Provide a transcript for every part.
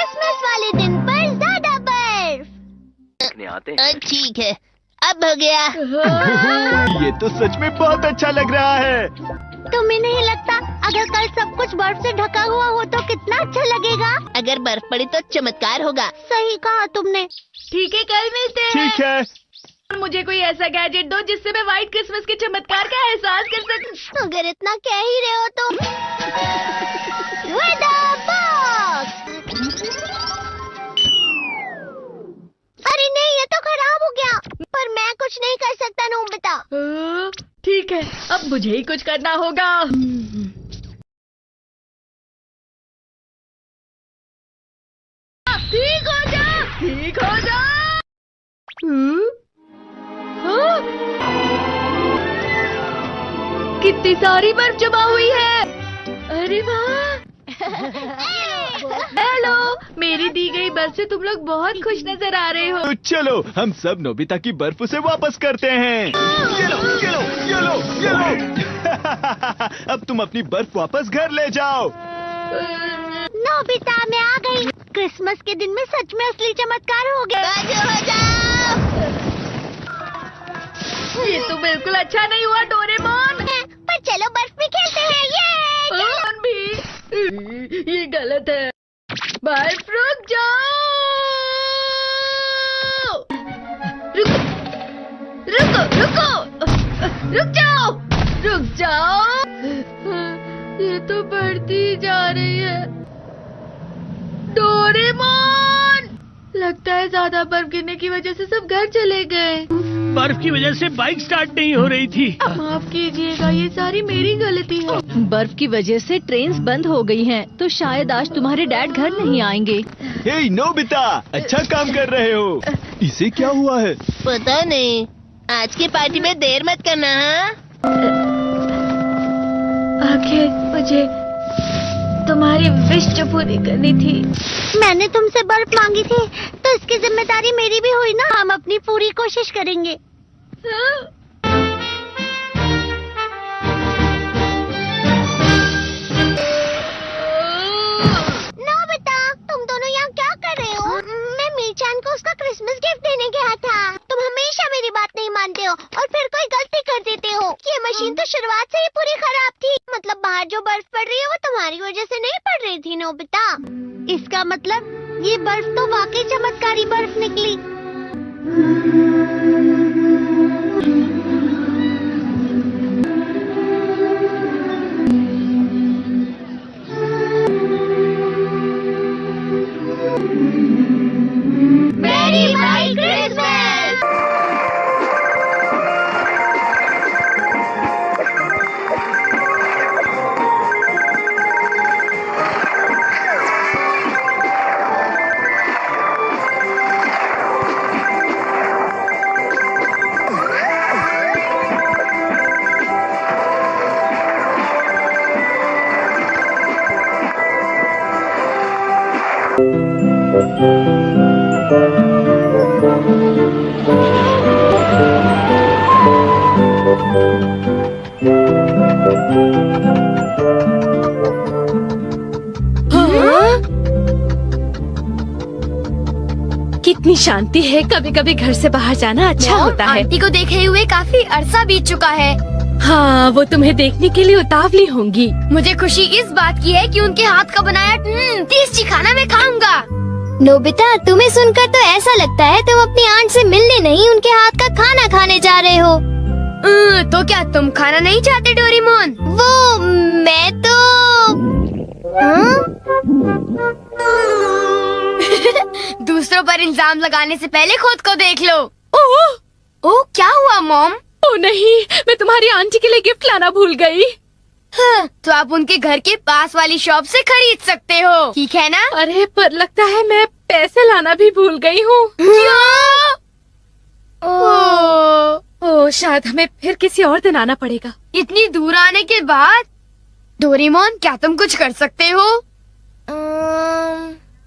Christmas वाले दिन पर ज्यादा बर्फ। आते हैं। ठीक है, अब हो गया। ये तो सच में बहुत अच्छा लग रहा है। तुम्हें नहीं लगता अगर कल सब कुछ बर्फ से ढका हुआ हो तो कितना अच्छा लगेगा? अगर बर्फ पड़ी तो चमत्कार होगा। सही कहा तुमने। ठीक है, कल मिलते हैं। ठीक है। मुझे कोई ऐसा गैजेट दो जिससे मैं व्हाइट क्रिसमस के चमत्कार का एहसास कर सकूं। अगर इतना कह ही रहे हो तो वेदर बॉक्स। अरे नहीं, ये तो खराब हो गया। पर मैं कुछ नहीं कर सकता नोबिता। ठीक है, अब मुझे ही कुछ करना होगा। ठीक हो जा, ठीक हो जा। कितनी सारी बर्फ जमा हुई है। अरे वाह। हेलो, मेरी दी गई बर्फ से तुम लोग बहुत खुश नजर आ रहे हो। तो चलो हम सब नोबिता की बर्फ उसे वापस करते हैं। ये लो, ये लो, ये लो, ये लो। अब तुम अपनी बर्फ वापस घर ले जाओ। नोबिता, मैं आ गई। क्रिसमस के दिन में सच में असली चमत्कार हो गया। ये तो बिल्कुल अच्छा नहीं हुआ डोरेमोन। पर चलो बर्फ में खेलते हैं। ये भी ये गलत है। बर्फ रुक जाओ। रुको रुको रुको, रुक जाओ, रुक जाओ। ये तो बढ़ती जा रही है। डोरेमोन, लगता है ज्यादा बर्फ गिरने की वजह से सब घर चले गए। बर्फ की वजह से बाइक स्टार्ट नहीं हो रही थी। माफ कीजिएगा, ये सारी मेरी गलती है। बर्फ की वजह से ट्रेन्स बंद हो गई हैं, तो शायद आज तुम्हारे डैड घर नहीं आएंगे। हे नोबिता, अच्छा काम कर रहे हो। इसे क्या हुआ है? पता नहीं, आज की पार्टी में देर मत करना। हाँ, आखिर मुझे तुम्हारी विश जो पूरी करनी थी। मैंने तुमसे बर्फ मांगी थी, तो इसकी जिम्मेदारी मेरी भी हुई ना। हम अपनी पूरी कोशिश करेंगे। नोबिता, तुम दोनों यहाँ क्या कर रहे हो? मैं मीचान को उसका क्रिसमस गिफ्ट देने गया था। तुम हमेशा मेरी बात नहीं मानते हो और फिर कोई गलती कर देते हो। ये मशीन तो शुरुआत से ही पूरी खराब थी। मतलब बाहर जो बर्फ पड़ रही है वो तुम्हारी वजह से नहीं पड़ रही थी नोबिता। इसका मतलब ये बर्फ तो वाकई चमत्कारी बर्फ निकली। मेरी भाई क्रिसमस। कितनी शांति है। कभी कभी घर से बाहर जाना अच्छा होता है। आंटी को देखे हुए काफी अरसा बीत चुका है। हाँ, वो तुम्हें देखने के लिए उतावली होंगी। मुझे खुशी इस बात की है कि उनके हाथ का बनाया टेस्टी खाना मैं खाऊंगा। नोबिता, तुम्हें सुनकर तो ऐसा लगता है तुम अपनी आंट से मिलने नहीं, उनके हाथ का खाना खाने जा रहे हो। तो क्या तुम खाना नहीं चाहते डोरेमोन? वो मैं तो दूसरों पर इल्जाम लगाने से पहले खुद को देख लो। ओह, क्या हुआ मॉम? ओ नहीं, मैं तुम्हारी आंटी के लिए गिफ्ट लाना भूल गई। हाँ, तो आप उनके घर के पास वाली शॉप से खरीद सकते हो, ठीक है ना? अरे पर लगता है मैं पैसे लाना भी भूल गई हूँ। ओह, शायद हमें फिर किसी और दिन आना पड़ेगा। इतनी दूर आने के बाद डोरेमोन, क्या तुम कुछ कर सकते हो?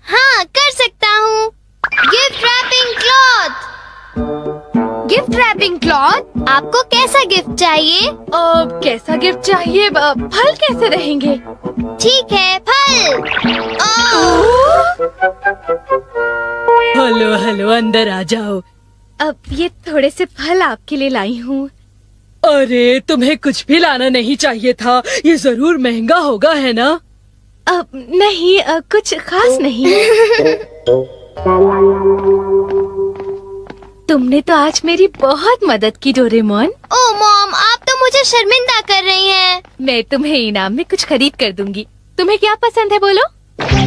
हाँ, कर सकता हूँ। Gift wrapping cloth. Gift wrapping cloth? आपको कैसा गिफ्ट चाहिए? कैसा गिफ्ट चाहिए? फल कैसे रहेंगे? ठीक है, फल। हेलो हेलो, अंदर आ जाओ। अब ये थोड़े से फल आपके लिए लाई हूँ। अरे तुम्हें कुछ भी लाना नहीं चाहिए था, ये जरूर महंगा होगा, है ना? अब नहीं, कुछ खास नहीं। तुमने तो आज मेरी बहुत मदद की डोरेमोन। ओ मॉम, आप तो मुझे शर्मिंदा कर रही हैं। मैं तुम्हें इनाम में कुछ खरीद कर दूंगी। तुम्हें क्या पसंद है बोलो?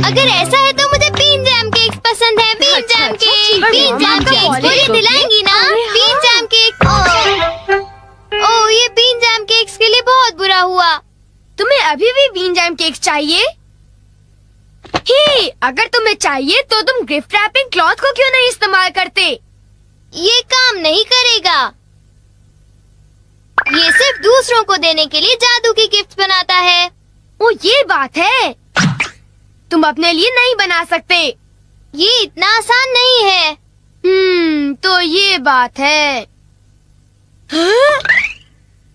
अगर ऐसा है तो मुझे बीन जैम केक्स पसंद है। बीन अच्छा, जैम अच्छा, केक, ठीक है, बीन जैम आपका केक्स wallet मुझे को- दिलाएंगी ना? अरे हाँ। Been jam cake. ओ, ये बीन जैम केक्स के लिए बहुत बुरा हुआ। तुम्हें अभी भी बीन जैम केक्स चाहिए? ही, अगर तुम्हें चाहिए तो तुम गिफ्ट रैपिंग क्लॉथ को क्यों नहीं इस्तेमाल करते? ये काम नहीं करेगा। ये सिर्फ दूसरों को देने के लिए जादू की गिफ्ट बनाता है। ओ, ये बात है। तुम अपने लिए नहीं बना सकते। ये इतना आसान नहीं है। तो ये बात है। हाँ?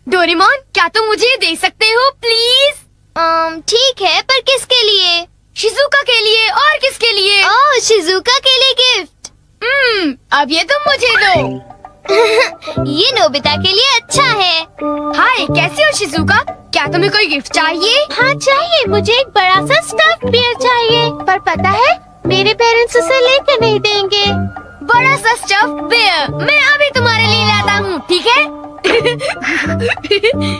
डोरेमोन, क्या तुम मुझे ये दे सकते हो प्लीज? ठीक है, पर किसके लिए? शिजुका के लिए। और किसके लिए? ओह, शिजुका के लिए गिफ्ट। अब ये तुम मुझे दो। ये नोबिता के लिए अच्छा है। हाय, कैसे हो शिजुका? क्या तुम्हें कोई गिफ्ट चाहिए? हाँ चाहिए, मुझे एक बड़ा सा स्टफ्ड बियर चाहिए। पर पता है, मेरे पेरेंट्स उसे लेकर नहीं देंगे। बड़ा सा स्टफ्ड बियर मैं अभी तुम्हारे लिए लाता हूँ, ठीक है?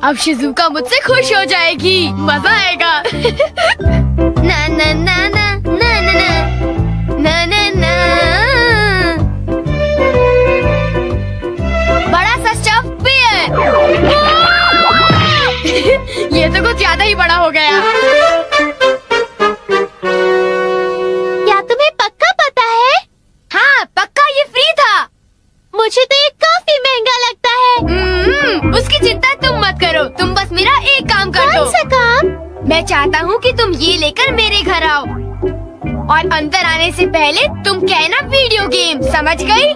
अब शिजुका मुझसे खुश हो जाएगी, मजा आएगा। ना ना ना ना ना ना ना ना ना ना। बड़ा सा स्टफ्ड बियर। ये तो कुछ ज्यादा ही बड़ा हो गया। क्या तुम्हें पक्का पता है? हाँ, पक्का ये फ्री था। मुझे तो ये काफी महंगा लगता है। उसकी चिंता तुम मत करो, तुम बस मेरा एक काम कर दो। कौन सा काम? मैं चाहता हूँ कि तुम ये लेकर मेरे घर आओ और अंदर आने से पहले तुम कहना वीडियो गेम, समझ गई?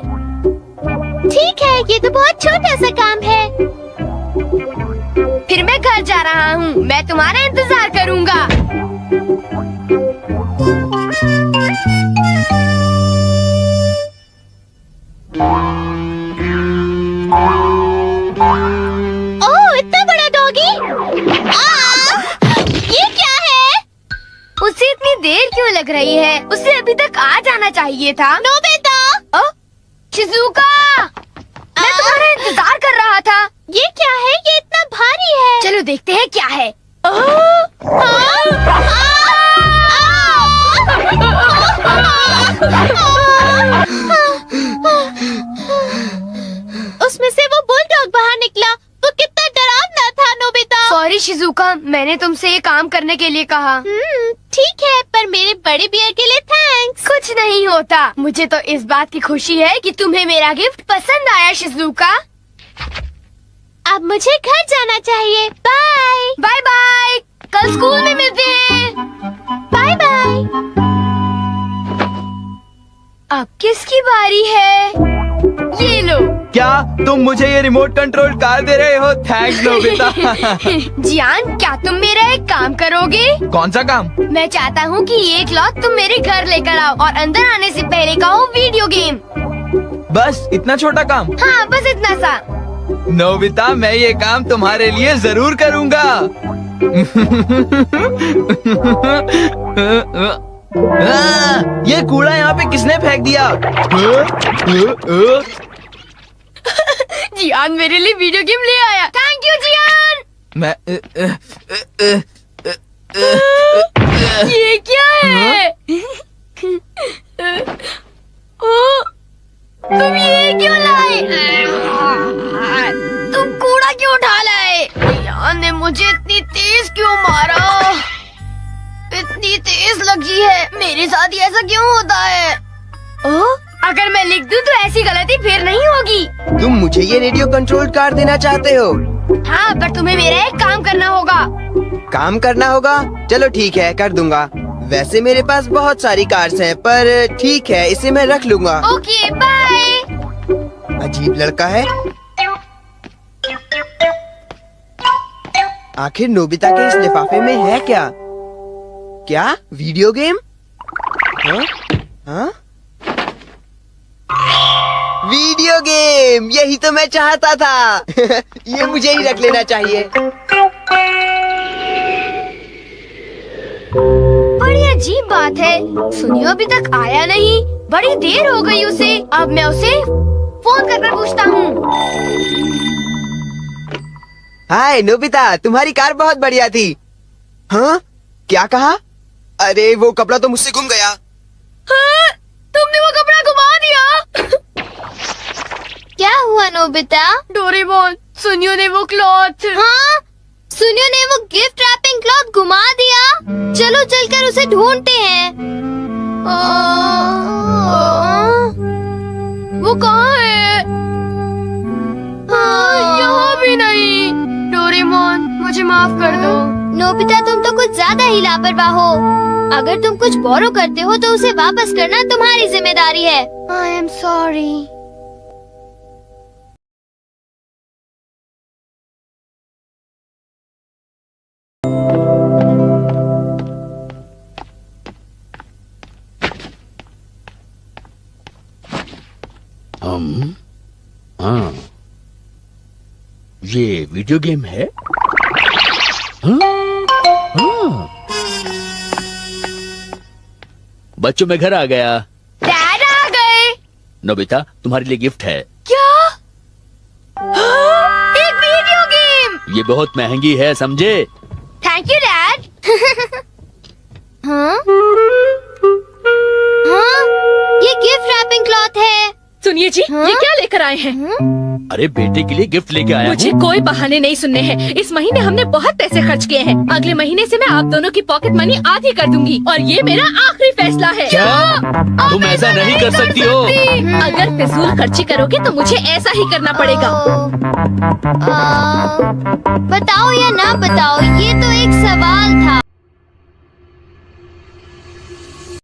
ठीक है, ये तो बहुत छोटा सा काम है। फिर मैं घर जा रहा हूँ, मैं तुम्हारा इंतजार करूँगा। ओह, इतना बड़ा डॉगी! ये क्या है? उसे इतनी देर क्यों लग रही है? उसे अभी तक आ जाना चाहिए था। नोबिता! शिजुका, मैं तुम्हारा इंतजार कर रहा था। ये क्या है? ये इतना भारी है। चलो देखते हैं क्या है। उसमें से वो बुलडॉग बाहर निकला। वो कितना डरावना था नोबिता। सॉरी शिजुका, मैंने तुमसे ये काम करने के लिए कहा। ठीक है, पर मेरे बड़े बियर के लिए थैंक्स। कुछ नहीं होता। मुझे तो इस बात की खुशी है कि तुम्हें मेरा गिफ्ट पसंद आया शिजुका। अब मुझे घर जाना चाहिए। बाय बाय बाय, कल स्कूल में मिलते हैं। Bye bye. अब किसकी बारी है? ये लो। क्या तुम मुझे ये रिमोट कंट्रोल कार दे रहे हो? Thanks Nobita. जियान, क्या तुम मेरा एक काम करोगे? कौन सा काम? मैं चाहता हूँ कि ये क्लॉथ तुम मेरे घर लेकर आओ और अंदर आने से पहले कहो वीडियो गेम। बस इतना छोटा काम? हाँ, बस इतना सा। नोबिता, मैं ये काम तुम्हारे लिए जरूर करूँगा। ये कूड़ा यहाँ पे किसने फेंक दिया? जियान मेरे लिए वीडियो गेम ले आया। थैंक यू जियान। मैं ये क्या है? ओ, तुम ये क्यों लाए? तुम कूड़ा क्यों उठा लाए? जियान ने मुझे इतनी तेज क्यों मारा? इतनी तेज लगी है। मेरे साथ ही ऐसा क्यों होता है? अगर मैं लिख दूं तो ऐसी गलती फिर नहीं होगी। तुम मुझे ये रेडियो कंट्रोल कार देना चाहते हो? हाँ, पर तुम्हें मेरा एक काम करना होगा। काम करना होगा? चलो ठीक है, कर दूंगा। वैसे मेरे पास बहुत सारी कार्स हैं, पर ठीक है, इसे मैं रख लूंगा। Okay, bye. अजीब लड़का है। आखिर नोबिता के इस लिफाफे में है क्या? क्या वीडियो गेम? हाँ? हाँ? वीडियो गेम, यही तो मैं चाहता था। ये मुझे ही रख लेना चाहिए। बड़ी अजीब बात है, सुनियो अभी तक आया नहीं। बड़ी देर हो गई उसे। अब मैं उसे फोन कर पूछता हूँ। हाय नोबिता, तुम्हारी कार बहुत बढ़िया थी। हाँ? क्या कहा? अरे वो कपड़ा तो मुझसे गुम गया। हाँ, तुमने वो कपड़ा घुमा दिया। क्या हुआ नोबिता? डोरेमोन, सुनियो ने वो क्लॉथ। हाँ, सुनियो ने वो गिफ्ट रैपिंग क्लॉथ घुमा दिया। चलो चलकर उसे ढूंढते हैं। वो कहाँ है? यहाँ भी नहीं। डोरेमोन, मुझे माफ कर दो। नोबिता, तुम तो कुछ ज्यादा ही लापरवाह हो। अगर तुम कुछ बोरो करते हो तो उसे वापस करना तुम्हारी जिम्मेदारी है। I am sorry. हाँ, ये वीडियो गेम है। हाँ? हाँ। बच्चों मैं घर आ गया। डैड आ गए। नोबिता, तुम्हारे लिए गिफ्ट है। क्या? हाँ, एक वीडियो गेम। ये बहुत महंगी है, समझे? Thank you dad. हाँ? हाँ? ये गिफ्ट रैपिंग क्लॉथ है। सुनिए जी, हाँ? ये क्या लेकर आए हैं? अरे बेटे के लिए गिफ्ट लेके आया मुझे हूँ। कोई बहाने नहीं सुनने हैं। इस महीने हमने बहुत पैसे खर्च किए हैं। अगले महीने से मैं आप दोनों की पॉकेट मनी आधी कर दूंगी और ये मेरा आखिरी फैसला है। क्या? तुम ऐसा नहीं कर सकती हो। अगर फिजूल खर्ची करोगे तो मुझे ऐसा ही करना पड़ेगा। बताओ या ना बताओ, ये तो एक सवाल था।